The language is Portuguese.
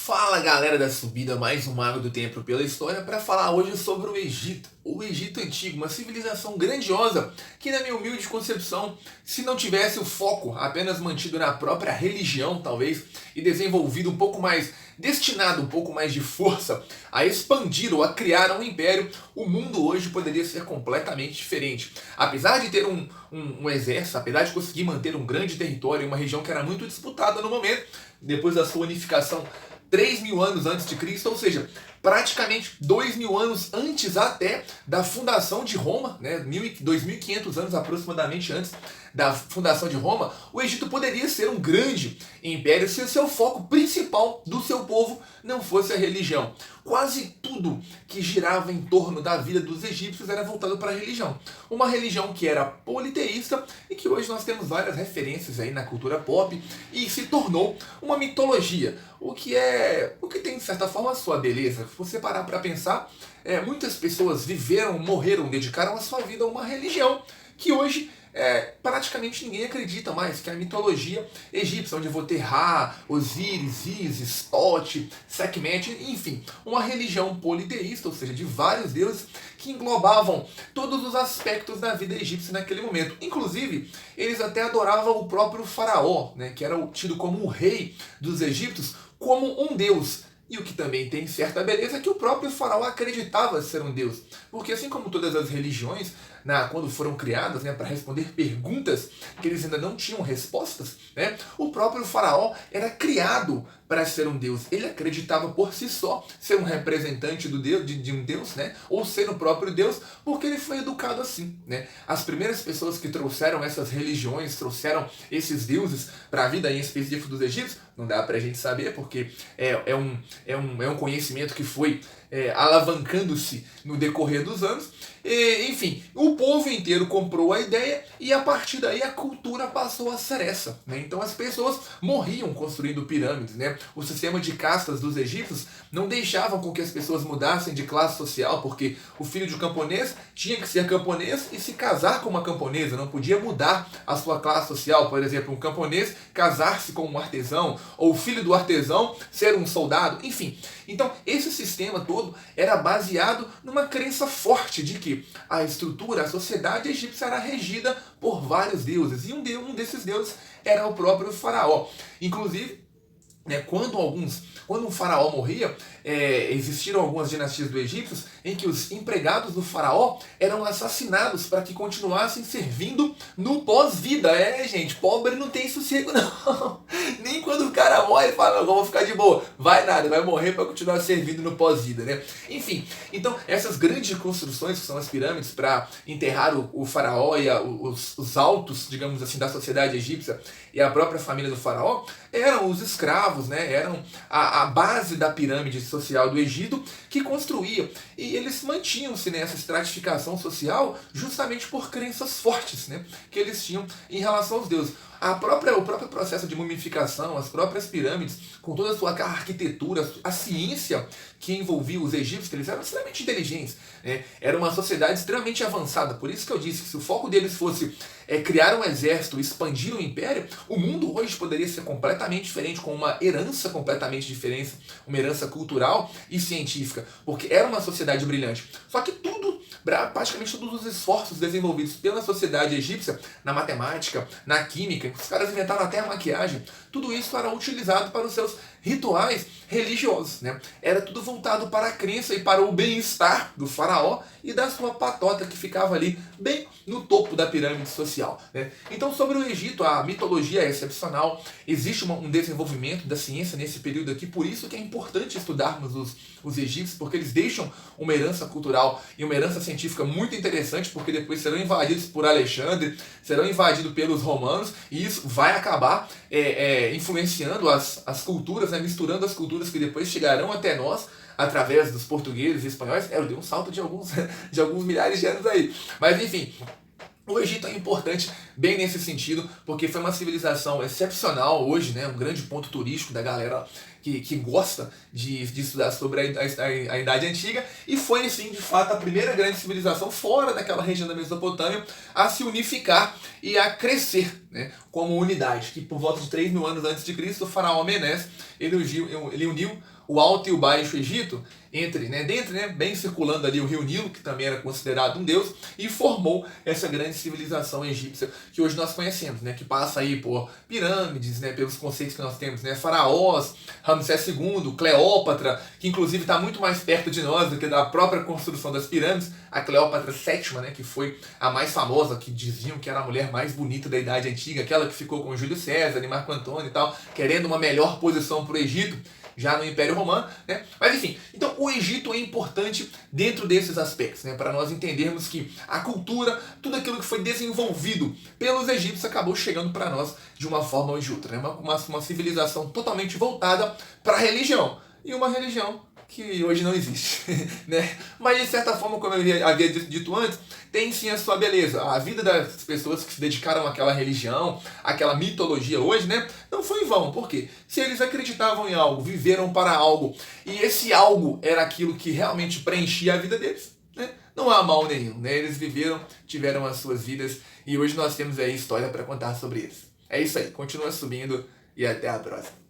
Fala galera da subida, mais um Mago do Tempo pela História para falar hoje sobre o Egito. O Egito Antigo, uma civilização grandiosa que, na minha humilde concepção, se não tivesse o foco apenas mantido na própria religião, talvez, e desenvolvido um pouco mais, destinado um pouco mais de força a expandir ou a criar um império, o mundo hoje poderia ser completamente diferente. Apesar de ter um exército, apesar de conseguir manter um grande território em uma região que era muito disputada no momento, depois da sua unificação 3.000 anos antes de Cristo, ou seja, praticamente 2.000 anos antes até da fundação de Roma, né, 2.500 anos aproximadamente antes da fundação de Roma, o Egito poderia ser um grande império se o seu foco principal do seu povo não fosse a religião. Quase tudo que girava em torno da vida dos egípcios era voltado para a religião. Uma religião que era politeísta e que hoje nós temos várias referências aí na cultura pop e se tornou uma mitologia, o que tem de certa forma a sua beleza. Se você parar para pensar, muitas pessoas viveram, morreram, dedicaram a sua vida a uma religião que hoje praticamente ninguém acredita mais, que é a mitologia egípcia, onde eu vou ter Ra, Osíris, Ísis, Tote, Sekhmet, enfim, uma religião politeísta, ou seja, de vários deuses que englobavam todos os aspectos da vida egípcia naquele momento. Inclusive, eles até adoravam o próprio faraó, né, que era tido como o rei dos egípcios, como um deus. E o que também tem certa beleza é que o próprio faraó acreditava ser um deus. Porque assim como todas as religiões, quando foram criadas, para responder perguntas que eles ainda não tinham respostas, o próprio faraó era criado para ser um deus. Ele acreditava por si só ser um representante do deus, de um deus, ou ser o próprio deus, porque ele foi educado assim. As primeiras pessoas que trouxeram essas religiões, trouxeram esses deuses para a vida em específico dos egípcios, não dá para a gente saber, porque é um conhecimento que foi alavancando-se no decorrer dos anos. Enfim, o povo inteiro comprou a ideia e a partir daí a cultura passou a ser essa. Então as pessoas morriam construindo pirâmides. O sistema de castas dos egípcios não deixavam com que as pessoas mudassem de classe social, porque o filho de um camponês tinha que ser camponês e se casar com uma camponesa, não podia mudar a sua classe social. Por exemplo, um camponês casar-se com um artesão, ou o filho do artesão ser um soldado, enfim. Então esse sistema todo era baseado numa crença forte de que a estrutura, a sociedade egípcia era regida por vários deuses, e um desses deuses era o próprio faraó. Inclusive, quando um faraó morria, existiram algumas dinastias do Egito em que os empregados do faraó eram assassinados para que continuassem servindo no pós-vida. Gente, pobre não tem sossego não. Nem quando o cara morre, ele fala, não, vou ficar de boa. Vai nada, vai morrer para continuar servindo no pós-vida. Enfim, então essas grandes construções que são as pirâmides para enterrar o faraó e os altos, digamos assim, da sociedade egípcia e a própria família do faraó, eram os escravos, eram a base da pirâmide social do Egito que construía. E eles mantinham-se nessa estratificação social justamente por crenças fortes que eles tinham em relação aos deuses. O próprio processo de mumificação, as próprias pirâmides, com toda a sua arquitetura, a ciência que envolvia os egípcios, que eles eram extremamente inteligentes. Era uma sociedade extremamente avançada. Por isso que eu disse que se o foco deles fosse criar um exército, expandir um império, o mundo hoje poderia ser completamente diferente, com uma herança completamente diferente, uma herança cultural e científica, porque era uma sociedade brilhante. Só que praticamente todos os esforços desenvolvidos pela sociedade egípcia, na matemática, na química, os caras inventaram até a maquiagem, tudo isso era utilizado para os seus rituais religiosos. Era tudo voltado para a crença e para o bem-estar do faraó e da sua patota que ficava ali bem no topo da pirâmide social. Então, sobre o Egito, a mitologia é excepcional, existe um desenvolvimento da ciência nesse período aqui, por isso que é importante estudarmos os egípcios, porque eles deixam uma herança cultural e uma herança científica muito interessante, porque depois serão invadidos por Alexandre, serão invadidos pelos romanos, e isso vai acabar influenciando as culturas, misturando as culturas que depois chegarão até nós, através dos portugueses e espanhóis. Eu dei um salto de alguns milhares de anos aí. Mas enfim, o Egito é importante bem nesse sentido, porque foi uma civilização excepcional hoje, um grande ponto turístico da galera que gosta de estudar sobre a Idade Antiga, e foi, assim, de fato, a primeira grande civilização fora daquela região da Mesopotâmia a se unificar e a crescer como unidade, que por volta de 3.000 anos antes de Cristo, o faraó Menés, ele uniu o Alto e o Baixo Egito, bem circulando ali o rio Nilo, que também era considerado um deus, e formou essa grande civilização egípcia que hoje nós conhecemos, né, que passa aí por pirâmides, né, pelos conceitos que nós temos, né, faraós, Ramsés II, Cleópatra, que inclusive está muito mais perto de nós do que da própria construção das pirâmides, a Cleópatra VII, né, que foi a mais famosa, que diziam que era a mulher mais bonita da Idade Antiga, aquela que ficou com Júlio César e Marco Antônio e tal, querendo uma melhor posição para o Egito, já no Império Romano, né? Mas enfim, então o Egito é importante dentro desses aspectos, né? Para nós entendermos que a cultura, tudo aquilo que foi desenvolvido pelos egípcios acabou chegando para nós de uma forma ou de outra, né? Uma civilização totalmente voltada para a religião, e uma religião que hoje não existe, né? Mas de certa forma, como eu havia dito antes, tem sim a sua beleza. A vida das pessoas que se dedicaram àquela religião, àquela mitologia hoje, né, não foi em vão. Por quê? Se eles acreditavam em algo, viveram para algo, e esse algo era aquilo que realmente preenchia a vida deles, né, não há mal nenhum, né? Eles viveram, tiveram as suas vidas, e hoje nós temos aí história para contar sobre isso. É isso aí, continua subindo e até a próxima.